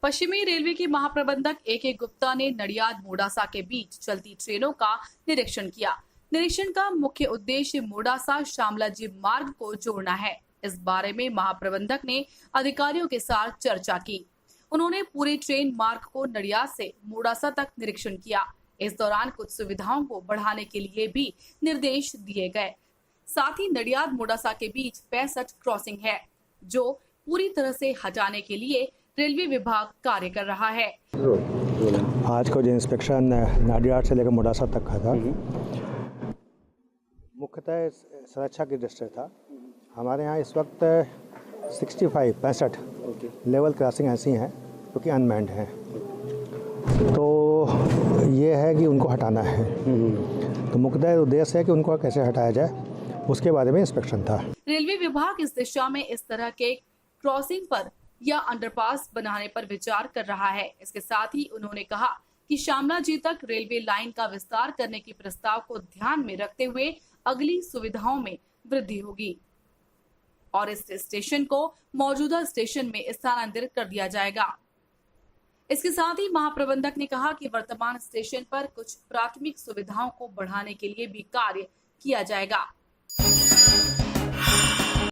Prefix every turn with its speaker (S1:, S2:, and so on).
S1: पश्चिमी रेलवे के महाप्रबंधक A.K. गुप्ता ने नडियाद मोडासा के बीच चलती ट्रेनों का निरीक्षण किया। निरीक्षण का मुख्य उद्देश्य मोडासा शामलाजी मार्ग को जोड़ना है। इस बारे में महाप्रबंधक ने अधिकारियों के साथ चर्चा की। उन्होंने पूरे ट्रेन मार्ग को नडियाद से मोडासा तक निरीक्षण किया। इस दौरान कुछ सुविधाओं को बढ़ाने के लिए भी निर्देश दिए गए। साथ ही नडियाद मोडासा के बीच 65 क्रॉसिंग है, जो पूरी तरह से हटाने के लिए रेलवे विभाग कार्य कर रहा है।
S2: आज को जो इंस्पेक्शन नाडियाड से लेकर मोडासा तक का था, मुख्यतः सुरक्षा की दृष्टि से था। हमारे यहाँ इस वक्त 65 लेवल क्रॉसिंग ऐसी हैं जो कि अनमैन्ड हैं, तो ये है कि उनको हटाना है। तो मुख्यतः उद्देश्य है कि उनको कैसे हटाया जाए, उसके बारे में इंस्पेक्शन था।
S1: रेलवे विभाग इस दिशा में इस तरह के क्रॉसिंग पर या अंडरपास बनाने पर विचार कर रहा है। इसके साथ ही उन्होंने कहा कि शामला जी तक रेलवे लाइन का विस्तार करने के प्रस्ताव को ध्यान में रखते हुए अगली सुविधाओं में वृद्धि होगी और इस स्टेशन को मौजूदा स्टेशन में स्थानांतरित कर दिया जाएगा। इसके साथ ही महाप्रबंधक ने कहा कि वर्तमान स्टेशन पर कुछ प्राथमिक सुविधाओं को बढ़ाने के लिए भी कार्य किया जाएगा।